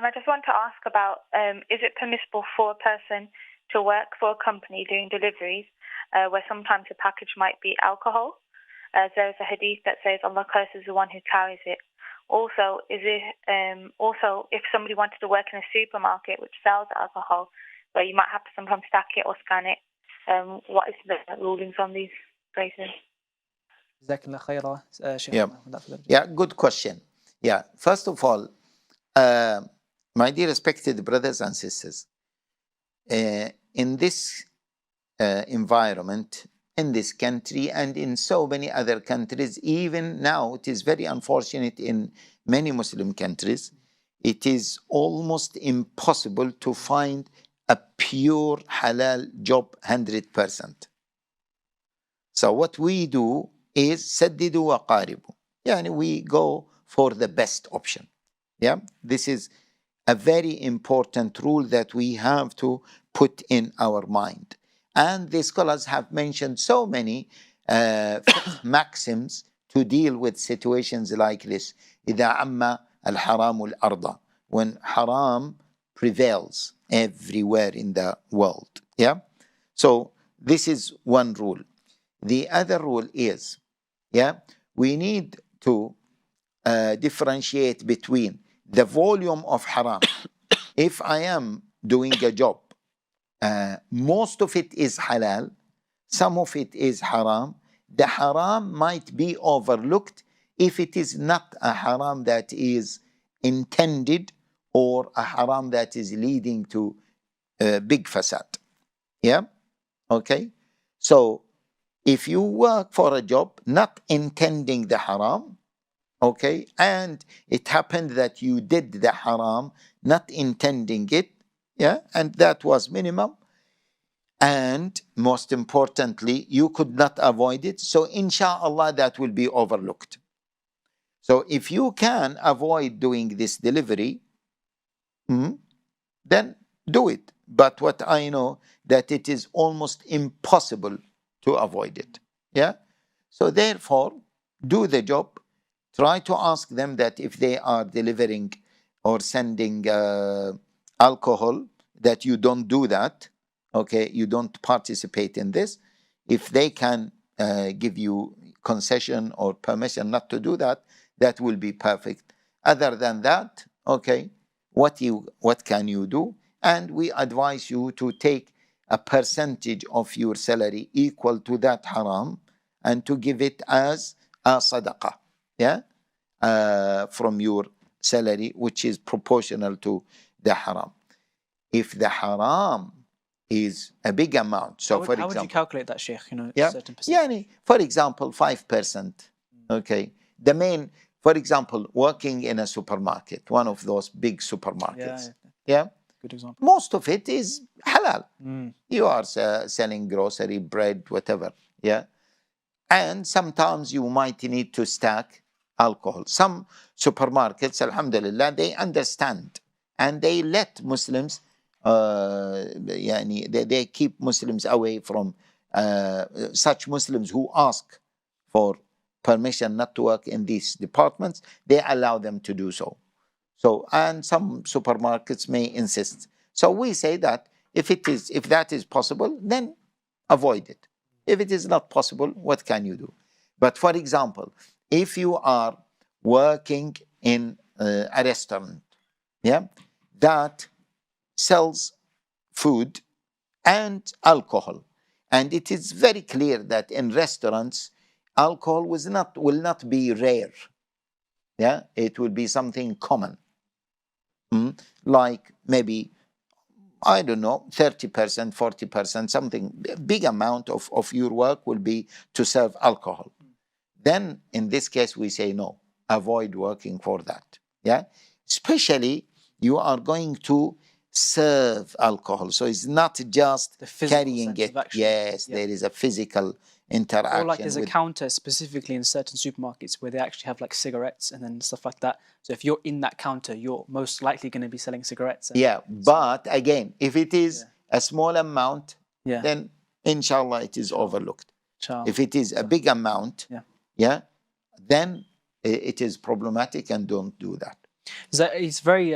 I just want to ask about, is it permissible for a person to work for a company doing deliveries where sometimes the package might be alcohol? There is a hadith that says Allah curses the one who carries it. Also, if somebody wanted to work in a supermarket which sells alcohol, where you might have to sometimes stack it or scan it, what is the rulings on these places? Yeah, good question. Yeah, first of all, my dear respected brothers and sisters, in this environment, in this country and in so many other countries, even now, it is very unfortunate in many Muslim countries, it is almost impossible to find a pure halal job 100%. So what we do is سددوا وقاربوا. Yani we go for the best option. Yeah, this is a very important rule that we have to put in our mind. And the scholars have mentioned so many maxims to deal with situations like this. إذا عم الحرام الأرض, when haram prevails everywhere in the world. Yeah. So this is one rule. The other rule is, we need to differentiate between the volume of haram. If I am doing a job, most of it is halal, some of it is haram. The haram might be overlooked if it is not a haram that is intended or a haram that is leading to big fasad. Yeah? Okay? So, if you work for a job not intending the haram, okay, and it happened that you did the haram not intending it, yeah, and that was minimum, and most importantly, you could not avoid it, so inshallah that will be overlooked. So if you can avoid doing this delivery, then do it. But what I know, that it is almost impossible to avoid it. Yeah? So therefore, do the job. Try to ask them that if they are delivering or sending alcohol, that you don't do that. Okay? You don't participate in this. If they can give you concession or permission not to do that, that will be perfect. Other than that, okay, what can you do? And we advise you to take a percentage of your salary equal to that haram and to give it as a sadaqah, yeah, from your salary, which is proportional to the haram. If the haram is a big amount, so for example, how would you calculate that, Sheikh? Certain percentage. Yeah, for example, 5%. Okay, the main, for example, working in a supermarket, one of those big supermarkets. Yeah. Good example. Most of it is halal. You are selling grocery, bread, whatever. Yeah. And sometimes you might need to stack alcohol. Some supermarkets, alhamdulillah, they understand and they let Muslims, they keep Muslims away from such Muslims who ask for permission not to work in these departments. They allow them to do so. So, and some supermarkets may insist. So we say that if that is possible, then avoid it. If it is not possible, what can you do? But for example, if you are working in a restaurant, yeah, that sells food and alcohol, and it is very clear that in restaurants, alcohol will not be rare. Yeah, it will be something common. Like maybe, I don't know, 30%, 40%, something, big amount of your work will be to serve alcohol. Then in this case, we say no, avoid working for that. Yeah, especially you are going to serve alcohol. So it's not just carrying it. Yes, there is a physical interaction. Or like there's a counter specifically in certain supermarkets where they actually have like cigarettes and then stuff like that. So if you're in that counter, you're most likely going to be selling cigarettes. Yeah, but again, if it is a small amount, then inshallah it is overlooked. If it is a big amount, then it is problematic and don't do that. It's very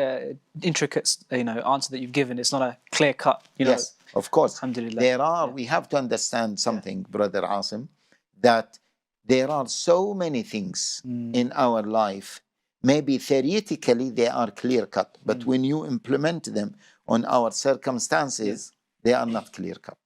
intricate, answer that you've given. It's not a clear cut, Yes, of course. Alhamdulillah. We have to understand something, Brother Asim, that there are so many things in our life. Maybe theoretically they are clear cut, but when you implement them on our circumstances, they are not clear cut.